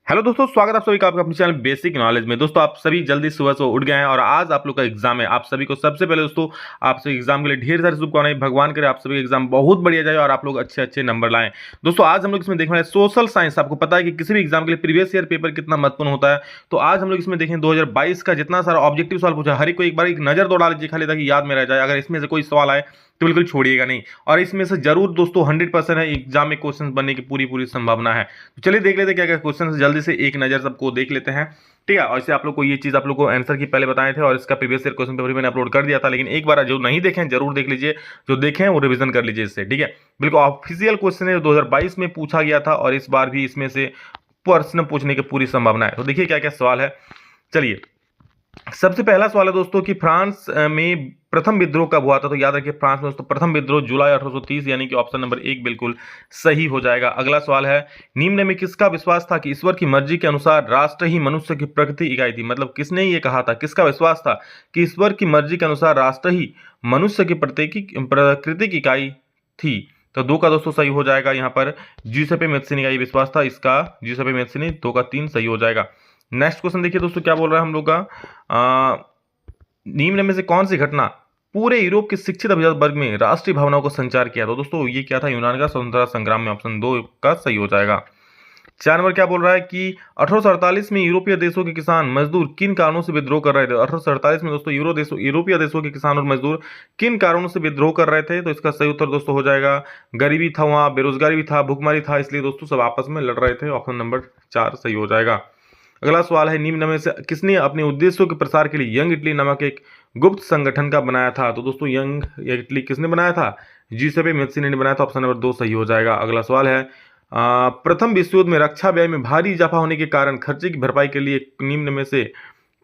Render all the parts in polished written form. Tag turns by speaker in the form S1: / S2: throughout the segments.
S1: Hello दोस्तों, स्वागत है आप सभी का आपका अपने चैनल बेसिक नॉलेज में। दोस्तों आप सभी जल्दी सुबह से उठ गए हैं और आज आप लोग का एग्जाम है। आप सभी को सबसे पहले दोस्तों आप सभी एग्जाम के लिए ढेर सारी शुभकामनाएं। भगवान करे आप सभी का एग्जाम बहुत बढ़िया जाए और आप लोग अच्छे अच्छे नंबर लाएं। दोस्तों आज हम लोग इसमें देखने वाले सोशल साइंस। आपको पता है कि किसी भी एग्जाम के लिए प्रीवियस ईयर पेपर कितना महत्वपूर्ण होता है। तो आज हम लोग इसमें देखें 2022 का जितना सारा ऑब्जेक्टिव सवाल पूछा, हर एक बार एक नजर दौड़ा लीजिए खाली, ताकि याद में रह जाए। अगर इसमें से कोई सवाल आए तो बिल्कुल छोड़िएगा नहीं, और इसमें से जरूर दोस्तों 100% है एग्जाम में क्वेश्चन बनने की पूरी पूरी संभावना है। तो चलिए देख लेते हैं क्या क्या क्वेश्चन है, जल्दी से एक नजर सबको देख लेते हैं। ठीक है, और इससे आप लोग को ये चीज आप लोग को आंसर की पहले बताए थे और इसका प्रीवियस ईयर क्वेश्चन पेपर भी मैंने अपलोड कर दिया था, लेकिन एक बार जो नहीं देखें जरूर देख लीजिए, जो देखें वो रिवीजन कर लीजिए इससे। ठीक है, बिल्कुल ऑफिशियल क्वेश्चन है, 2022 में पूछा गया था और इस बार भी इसमें से प्रश्न पूछने की पूरी संभावना है। तो देखिए क्या क्या सवाल है। चलिए, सबसे पहला सवाल है दोस्तों कि फ्रांस में प्रथम विद्रोह कब हुआ था। तो याद रखिए फ्रांस में दोस्तों प्रथम विद्रोह जुलाई 1830, यानी कि ऑप्शन नंबर 1 बिल्कुल सही हो जाएगा। अगला सवाल है, निम्न में किसका विश्वास था कि ईश्वर की मर्जी के अनुसार राष्ट्र ही मनुष्य की प्रकृति इकाई थी। मतलब किसने ये कहा था, किसका विश्वास था कि ईश्वर की मर्जी के अनुसार राष्ट्र ही मनुष्य की प्रकृति की इकाई थी। तो 2 का दोस्तों सही हो जाएगा। यहाँ पर ज्यूसेppe मैत्सिनी का ये विश्वास था, इसका ज्यूसेppe मैत्सिनी 2 का 3 सही हो जाएगा। नेक्स्ट क्वेश्चन देखिए दोस्तों क्या बोल रहा है हम लोग का, निम्न में से कौन सी घटना पूरे यूरोप के शिक्षित अभिजात वर्ग में राष्ट्रीय भावनाओं को संचार किया। तो दोस्तों ये क्या था, यूनान का स्वतंत्रता संग्राम में, ऑप्शन 2 का सही हो जाएगा। 4 नंबर क्या बोल रहा है कि 1848 में यूरोपीय देशों के किसान मजदूर किन कारणों से विद्रोह कर रहे थे। 1848 में दोस्तों यूरोपीय देशों के किसान और मजदूर किन कारणों से विद्रोह कर रहे थे। तो इसका सही उत्तर दोस्तों हो जाएगा, गरीबी था वहां, बेरोजगारी भी था, भुखमरी था, इसलिए दोस्तों सब आपस में लड़ रहे थे। ऑप्शन नंबर 4 सही हो जाएगा। अगला सवाल है, निम्न में से किसने अपने उद्देश्यों के प्रसार के लिए यंग इटली नामक एक गुप्त संगठन का बनाया था। तो दोस्तों यंग इटली किसने बनाया था, ज्यूसेppe मैत्सिनी ने बनाया था। ऑप्शन नंबर 2 सही हो जाएगा। अगला सवाल है, प्रथम विश्व युद्ध में रक्षा व्यय में भारी इजाफा होने के कारण खर्चे की भरपाई के लिए निम्न में से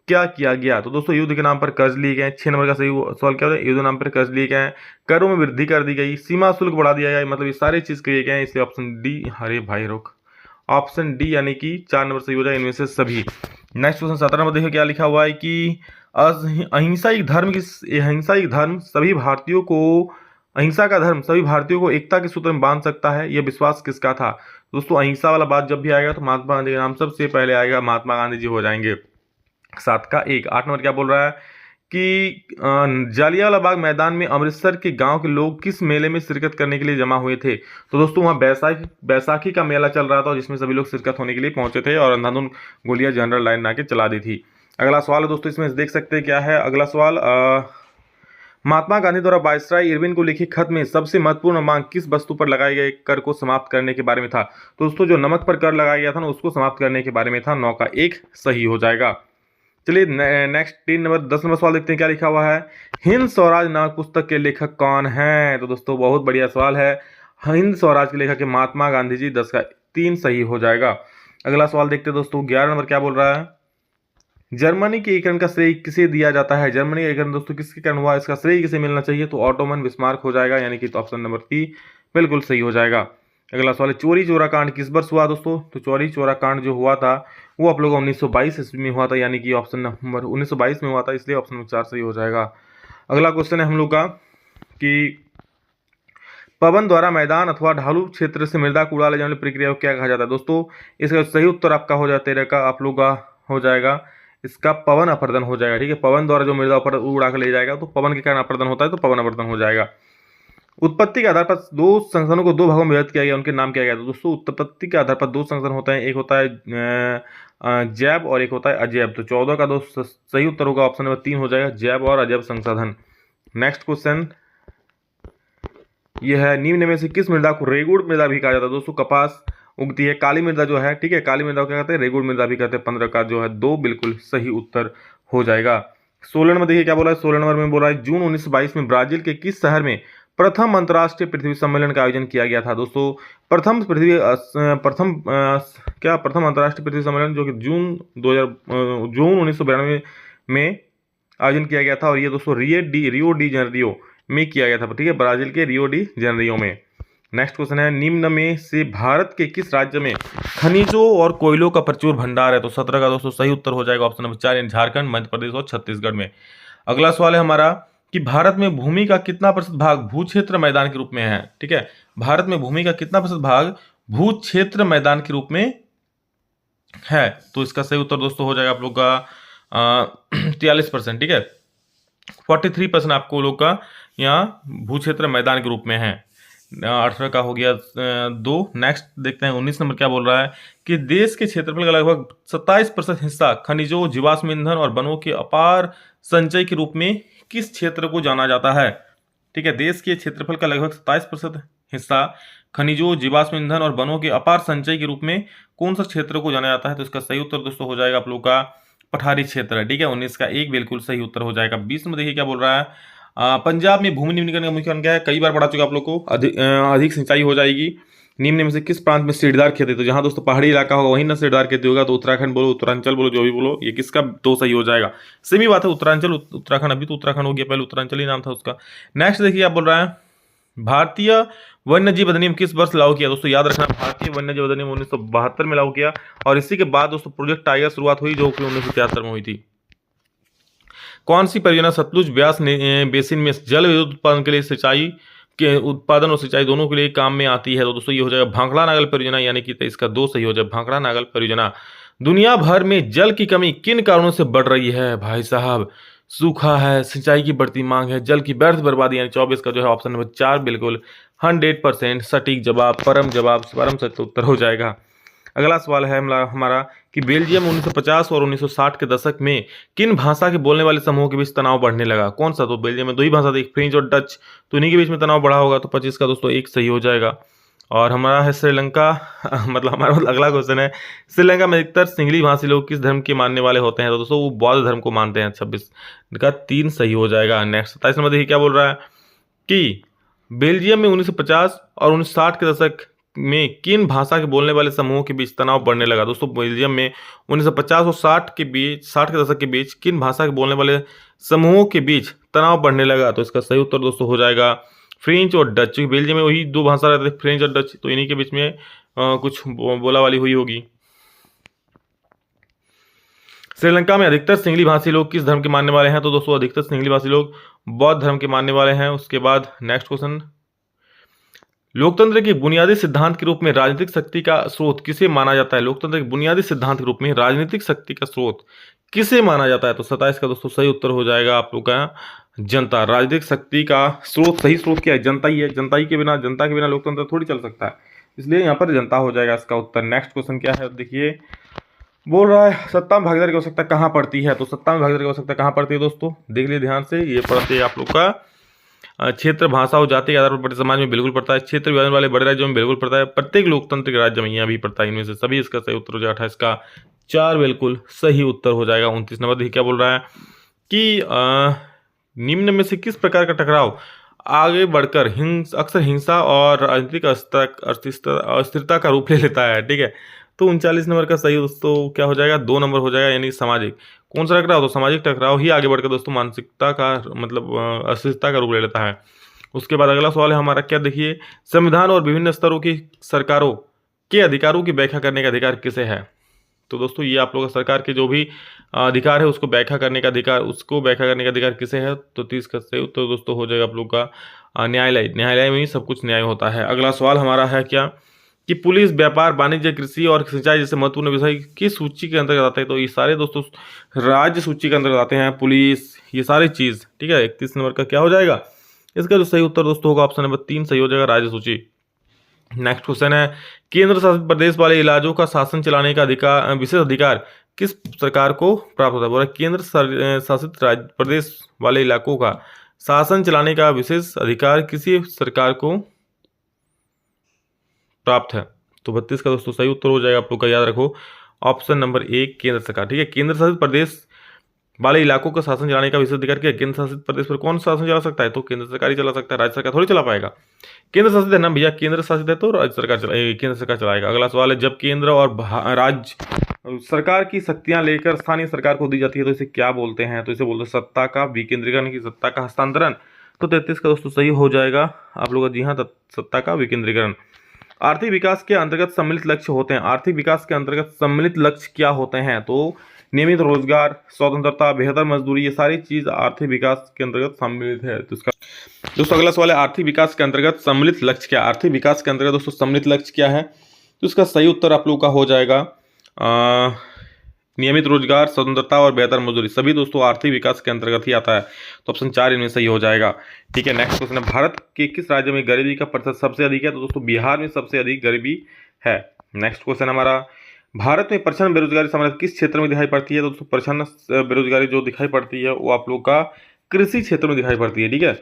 S1: क्या किया गया। तो दोस्तों युद्ध के नाम पर कर्ज लिए गए। 6 नंबर का सही सवाल क्या होता है, युद्ध नाम पर कर्ज लिए गए, करों में वृद्धि कर दी गई, सीमा शुल्क बढ़ा दिया गया, मतलब ये सारी चीज किए गए, इसलिए ऑप्शन डी, हरे भाई रुख, ऑप्शन डी यानी कि 4 नंबर सही हो जाए इनमें से सभी। नेक्स्ट क्वेश्चन 17 नंबर देखिए क्या लिखा हुआ है कि अहिंसा एक धर्म सभी भारतीयों को, अहिंसा का धर्म सभी भारतीयों को एकता के सूत्र में बांध सकता है, यह विश्वास किसका था। दोस्तों अहिंसा वाला बात जब भी आएगा तो महात्मा गांधी का नाम सबसे पहले आएगा, महात्मा गांधी जी हो जाएंगे। 7 का 1। 8 नंबर क्या बोल रहा है कि जालियांवाला बाग मैदान में अमृतसर के गांव के लोग किस मेले में शिरकत करने के लिए जमा हुए थे। तो दोस्तों वहां बैसाखी का मेला चल रहा था, जिसमें सभी लोग शिरकत होने के लिए पहुंचे थे और अंधाधुंध गोलियां जनरल लाइन ना के चला दी थी। अगला सवाल है दोस्तों, इसमें देख सकते हैं क्या है। अगला सवाल, महात्मा गांधी द्वारा वायसराय इरविन को लिखे खत में सबसे महत्वपूर्ण मांग किस वस्तु पर लगाए गए कर को समाप्त करने के बारे में था। तो दोस्तों जो नमक पर कर लगाया गया था ना, उसको समाप्त करने के बारे में था। 9 का 1 सही हो जाएगा। चलिए नेक्स्ट 10 नंबर सवाल देखते हैं क्या लिखा हुआ है। हिंद स्वराज नामक पुस्तक के लेखक कौन है। तो दोस्तों बहुत बढ़िया सवाल है, हिंद स्वराज के लेखक है महात्मा गांधी जी। 10 का 3 सही हो जाएगा। अगला सवाल देखते हैं दोस्तों, 11 नंबर क्या बोल रहा है, जर्मनी के एकीकरण का श्रेय किसे दिया जाता है। जर्मनी का एकीकरण दोस्तों किसके कारण हुआ, इसका श्रेय किसे मिलना चाहिए। तो ऑटोमन बिस्मार्क हो जाएगा, यानी कि तो ऑप्शन नंबर 3 बिल्कुल सही हो जाएगा। अगला सवाल है, चोरी चोरा कांड किस वर्ष हुआ दोस्तों। तो चोरी चोरा कांड जो हुआ था वो आप लोगों को 1922 ईस्वी में हुआ था, यानी कि ऑप्शन नंबर 1922 में हुआ था, इसलिए ऑप्शन नंबर 4 सही हो जाएगा। अगला क्वेश्चन है हम लोग का कि पवन द्वारा मैदान अथवा ढालू क्षेत्र से मृदा को उड़ा ले जाने वाली प्रक्रिया को क्या कहा जाता है। दोस्तों इसका सही उत्तर आपका हो जाता है, 13 का आप लोग का हो जाएगा, इसका पवन अपरदन हो जाएगा। ठीक है, पवन द्वारा जो मृदा ऊपर उड़ा कर ले जाएगा, तो पवन के कारण अपरदन होता है, तो पवन अपरदन हो जाएगा। उत्पत्ति के आधार पर 2 संस्थानों को 2 भागों में विभक्त किया गया, उनके नाम क्या गया। तो दोस्तों उत्पत्ति के आधार पर 2 संस्थान होते हैं, एक होता है जैव और एक होता है अजैव। तो 14 का दोस्त सही उत्तर होगा, ऑप्शन नंबर 3 हो जाएगा, जैव और अजैव संसाधन। नेक्स्ट क्वेश्चन यह है, निम्न में से किस मृदा को रेगुड़ मृदा भी कहा जाता है। दोस्तों कपास उगती है, काली मृदा जो है, ठीक है, काली मृदा को क्या कहते हैं, रेगुड़ मृदा भी कहते हैं। 15 का जो है 2 बिल्कुल सही उत्तर हो जाएगा। 16 नंबर देखिए क्या बोला है, 16 नंबर में बोला है, जून 1922 में ब्राजील के किस शहर में प्रथम अंतर्राष्ट्रीय पृथ्वी सम्मेलन का आयोजन किया गया था। दोस्तों प्रथम अंतर्राष्ट्रीय पृथ्वी सम्मेलन जो कि जून 1992 में आयोजन किया गया था, और ये दोस्तों रियो डी जेनेरियो में किया गया था। ठीक है, ब्राजील के रियो डी जेनेरियो में। नेक्स्ट क्वेश्चन है, निम्न में से भारत के किस राज्य में खनिजों और कोयलों का प्रचुर भंडार है। तो 17 का दोस्तों सही उत्तर हो जाएगा, ऑप्शन नंबर 4 झारखंड, मध्य प्रदेश और छत्तीसगढ़ में। अगला सवाल है हमारा कि भारत में भूमि का कितना प्रतिशत भाग भू क्षेत्र मैदान के रूप में है। ठीक है, भारत में भूमि का कितना प्रतिशत भाग भू क्षेत्र मैदान के रूप में है, तो इसका सही उत्तर दोस्तों हो जाएगा आप लोग का 43%। ठीक है, 43% आपको लोग का यहाँ भू क्षेत्र मैदान के रूप में है। 18 का हो गया 2। नेक्स्ट देखते हैं 19 नंबर क्या बोल रहा है कि देश के क्षेत्रफल का लगभग 27% हिस्सा खनिजों, जीवाश्म ईंधन और वनों के अपार संचय के रूप में किस क्षेत्र को जाना जाता है। ठीक है, देश के क्षेत्रफल का लगभग 27% हिस्सा खनिजों, जीवाश्म ईंधन और वनों के अपार संचय के रूप में कौन सा क्षेत्र को जाना जाता है। तो इसका सही उत्तर दोस्तों हो जाएगा आप लोग का पठारी क्षेत्र। ठीक है, 19 का 1 बिल्कुल सही उत्तर हो जाएगा। 20 में देखिए क्या बोल रहा है, पंजाब में भूमि निम्नीकरण का मुख्य कारण क्या है। कई बार पढ़ा चुका आप लोग को, अधिक सिंचाई हो जाएगी। निम्न में से किस प्रांत में सीढ़ीदार खेती, तो जहां दोस्तों पहाड़ी इलाका होगा वहीं ना सीढ़ीदार खेती होगा। तो उत्तराखंड बोलो, उत्तरांचल बोलो, जो भी बोलो, ये किसका तो सही हो जाएगा। सेमी बात है, उत्तरांचल उत्तराखंड, अभी तो उत्तराखंड हो गया, पहले उत्तरांचल ही नाम था उसका। नेक्स्ट देखिए आप बोल रहा है भारतीय वन्यजीव अधिनियम किस वर्ष लागू किया। दोस्तों याद रखना, भारतीय वन्यजीव अधिनियम 1972 में लागू किया, और इसी के बाद दोस्तों प्रोजेक्ट टाइगर शुरुआत हुई जो कि 1973 में हुई थी। कौन सी परियोजना सतलुज ब्यास बेसिन में जल विद्युत उत्पादन के लिए सिंचाई के उत्पादन और सिंचाई दोनों के लिए काम में आती है। तो दोस्तों ये हो जाएगा भांखड़ा नागल परियोजना, यानी कि इसका 2 सही हो जाए, भांखड़ा नागल परियोजना। दुनिया भर में जल की कमी किन कारणों से बढ़ रही है भाई साहब। सूखा है, सिंचाई की बढ़ती मांग है, जल की व्यर्थ बर्बादी, यानी 24 का जो है ऑप्शन नंबर 4 बिल्कुल 100% सटीक जवाब, परम सत्य उत्तर हो जाएगा। अगला सवाल है हमारा कि बेल्जियम 1950 और 1960 के दशक में किन भाषा के बोलने वाले समूहों के बीच तनाव बढ़ने लगा। कौन सा, तो बेल्जियम में 2 ही भाषा थी, फ्रेंच और डच, तो इन्हीं के बीच में तनाव बढ़ा होगा। तो 25 का दोस्तों 1 सही हो जाएगा। और हमारा है श्रीलंका मतलब हमारा अगला क्वेश्चन है, श्रीलंका में अधिकतर सिंगली भाषी लोग किस धर्म के मानने वाले होते हैं। तो दोस्तों वो बौद्ध धर्म को मानते हैं। 26 का 3 सही हो जाएगा। नेक्स्ट 27 नंबर देखिए क्या बोल रहा है कि बेल्जियम में 1950 और 1960 के दशक में किन भाषा के बोलने वाले समूहों के बीच तनाव बढ़ने लगा। दोस्तों बेल्जियम में 1950 और 60 के दशक के बीच किन भाषा के बोलने वाले समूहों के बीच तनाव बढ़ने लगा। तो इसका सही उत्तर दोस्तों हो जाएगा फ्रेंच और डच। बेल्जियम में वही 2 भाषा रहते थे, फ्रेंच और डच, तो इन्हीं के बीच में कुछ बोला वाली हुई होगी। श्रीलंका में अधिकतर सिंगली भाषी लोग किस धर्म के मानने वाले हैं। तो दोस्तों अधिकतर सिंगली भाषी लोग बौद्ध धर्म के मानने वाले हैं। उसके बाद नेक्स्ट क्वेश्चन, लोकतंत्र के बुनियादी सिद्धांत के रूप में राजनीतिक शक्ति का स्रोत किसे माना जाता है। लोकतंत्र के बुनियादी सिद्धांत के रूप में राजनीतिक शक्ति का स्रोत किसे माना जाता है। तो 27 का दोस्तों सही उत्तर हो जाएगा आप लोग का जनता। राजनीतिक शक्ति का स्रोत, सही स्रोत क्या है, जनता ही है। जनता के बिना लोकतंत्र थोड़ी चल सकता है, इसलिए यहाँ पर जनता हो जाएगा इसका उत्तर। नेक्स्ट क्वेश्चन क्या है देखिए, बोल रहा है सत्ता में भागीदारी की आवश्यकता कहाँ पड़ती है। तो सत्ता में भागीदारी की आवश्यकता कहाँ पड़ती है दोस्तों, देख लीजिए ध्यान से। ये पड़ती है आप लोग का क्षेत्र, भाषा और जाति के आधार पर बड़े समाज में बिल्कुल पड़ता है। क्षेत्र विभाजन वाले बड़े राज्यों में बिल्कुल पड़ता है। प्रत्येक लोकतांत्रिक राज्य में यहाँ भी पड़ता है। इनमें से सभी इसका सही उत्तर हो जाएगा। 28 का 4 बिल्कुल सही उत्तर हो जाएगा। 29 नंबर देखिए क्या बोल रहा है कि निम्न में से किस प्रकार का टकराव आगे बढ़कर अक्सर हिंसा और राजनीतिक अस्थिरता का रूप ले लेता है। ठीक है, तो 39 नंबर का सही दोस्तों क्या हो जाएगा, 2 नंबर हो जाएगा, यानी सामाजिक। कौन सा टकराव, तो सामाजिक टकराव ही आगे बढ़कर दोस्तों मानसिकता का मतलब अस्थिरता का रूप ले लेता है। उसके बाद अगला सवाल है हमारा क्या देखिए, संविधान और विभिन्न स्तरों की सरकारों के अधिकारों की व्याख्या करने का अधिकार किसे है। तो दोस्तों ये आप लोगों का सरकार के जो भी अधिकार है उसको व्याख्या करने का अधिकार किसे है। तो 30 का सही उत्तर दोस्तों हो जाएगा आप लोग का न्यायालय में ही सब कुछ न्याय होता है। अगला सवाल हमारा है क्या कि पुलिस, व्यापार, वाणिज्य, कृषि और सिंचाई जैसे महत्वपूर्ण विषय किस सूची के अंतर्गत आते हैं। तो ये सारे दोस्तों राज्य सूची के अंतर्गत आते हैं, पुलिस, ये सारी चीज। ठीक है, 31 नंबर का क्या हो जाएगा, इसका जो सही उत्तर दोस्तों होगा ऑप्शन नंबर 3 सही हो जाएगा, राज्य सूची। नेक्स्ट क्वेश्चन है, केंद्र शासित प्रदेश वाले इलाजों का शासन चलाने का अधिकार, विशेष अधिकार किस सरकार को प्राप्त होता है। बोला केंद्र शासित प्रदेश वाले इलाकों का शासन चलाने का विशेष अधिकार किसी सरकार को प्राप्त है। तो 32 का दोस्तों सही उत्तर हो जाएगा आप लोग का, याद रखो ऑप्शन नंबर 1 केंद्र सरकार। ठीक है, केंद्र शासित प्रदेश वाले इलाकों का शासन चलाने का विशेष अधिकार क्या है। केंद्र शासित प्रदेश पर कौन शासन चला सकता है, तो केंद्र सरकार ही चला सकता है, राज्य सरकार थोड़ी चला पाएगा। केंद्र शासित है ना भैया, केंद्र शासित है तो राज्य सरकार केंद्र सरकार चलाएगा। अगला सवाल है, जब केंद्र और राज्य सरकार की शक्तियां लेकर स्थानीय सरकार को दी जाती है तो इसे क्या बोलते हैं। तो इसे बोलते हैं सत्ता का विकेंद्रीकरण की सत्ता का हस्तांतरण। तो 33 का दोस्तों सही हो जाएगा आप लोगों का, जी हाँ, सत्ता का विकेंद्रीकरण। आर्थिक विकास के अंतर्गत सम्मिलित लक्ष्य होते हैं। आर्थिक विकास के अंतर्गत सम्मिलित लक्ष्य क्या होते हैं, तो नियमित रोजगार, स्वतंत्रता, बेहतर मजदूरी, ये सारी चीज आर्थिक विकास के अंतर्गत सम्मिलित है। तो इसका दोस्तों अगला सवाल है, आर्थिक विकास के अंतर्गत सम्मिलित लक्ष्य क्या। आर्थिक विकास के अंतर्गत दोस्तों सम्मिलित लक्ष्य क्या है, तो इसका सही उत्तर आप लोग का हो जाएगा नियमित रोजगार, स्वतंत्रता और बेहतर मजदूरी सभी दोस्तों आर्थिक विकास के अंतर्गत ही आता है। तो ऑप्शन 4 इनमें सही हो जाएगा। ठीक है, नेक्स्ट क्वेश्चन है, भारत के किस राज्य में गरीबी का प्रतिशत सबसे अधिक है? तो दोस्तों बिहार में सबसे अधिक गरीबी है। नेक्स्ट क्वेश्चन हमारा, भारत में प्रचंड बेरोजगारी सामान्य किस क्षेत्र में दिखाई पड़ती है? तो दोस्तों प्रचंड बेरोजगारी जो दिखाई पड़ती है वो आप लोग का कृषि क्षेत्र में दिखाई पड़ती है। ठीक है,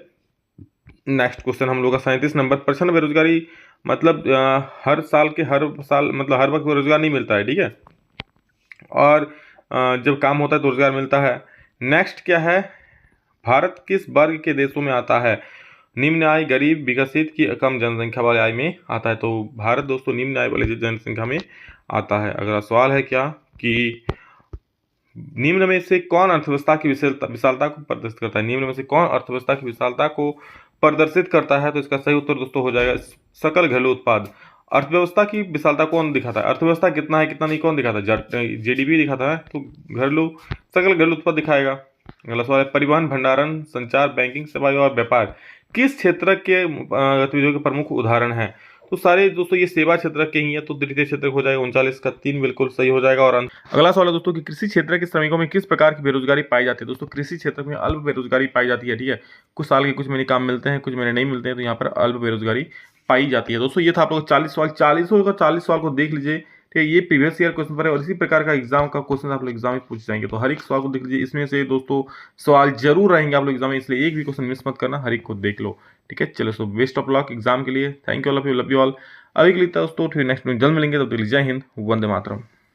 S1: नेक्स्ट क्वेश्चन हम लोग का 37 नंबर, प्रचंड बेरोजगारी मतलब हर साल मतलब हर वक्त बेरोजगार नहीं मिलता है। ठीक है, और जब काम होता है तो रोजगार मिलता है। नेक्स्ट क्या है, भारत किस वर्ग के देशों में आता है? निम्न आय, गरीब, विकसित की कम जनसंख्या वाले आय में आता है। तो भारत दोस्तों निम्न आय वाले जनसंख्या में आता है। अगला सवाल है क्या कि निम्न में से कौन अर्थव्यवस्था की विशालता को प्रदर्शित करता है? निम्न में से कौन अर्थव्यवस्था की विशालता को प्रदर्शित करता है? तो इसका सही उत्तर दोस्तों हो जाएगा सकल घरेलू उत्पाद। अर्थव्यवस्था की विशालता कौन दिखाता है? अर्थव्यवस्था कितना है कितना नहीं कौन दिखाता है? जीडीपी दिखाता है, तो घरेलू सकल घरेलू उत्पाद दिखाएगा। अगला सवाल है, परिवहन, भंडारण, संचार, बैंकिंग सेवाएं और व्यापार किस क्षेत्र के गतिविधियों के प्रमुख उदाहरण हैं? तो सारे दोस्तों ये सेवा क्षेत्र के ही है, तो द्वितीय क्षेत्र हो जाएगा 39 का 3 बिल्कुल सही हो जाएगा। और अगला सवाल है दोस्तों कि कृषि क्षेत्र के श्रमिकों में किस प्रकार की बेरोजगारी पाई जाती है? दोस्तों कृषि क्षेत्र में अल्प बेरोजगारी पाई जाती है। ठीक है, कुछ साल के कुछ महीने काम मिलते हैं, कुछ महीने नहीं मिलते हैं, तो यहाँ पर अल्प बेरोजगारी पाई जाती है। दोस्तों ये था आप लोग 40 सवाल, 40 सवाल को देख लीजिए। ठीक है, ये प्रीवियस ईयर क्वेश्चन पर है और इसी प्रकार का एग्जाम का क्वेश्चन आप लोग एग्जाम में पूछ जाएंगे। तो हर एक सवाल को देख लीजिए, इसमें से दोस्तों सवाल जरूर रहेंगे आप लोग एग्जाम में, इसलिए एक भी क्वेश्चन मिस मत करना, हर एक को देख लो। ठीक है, चलो so best of luck exam के लिए। Thank you all of you, love you all. अभी के लिए दोस्तों फिर नेक्स्ट में जल्द मिलेंगे, तब तक जय हिंद, वंदे मातरम।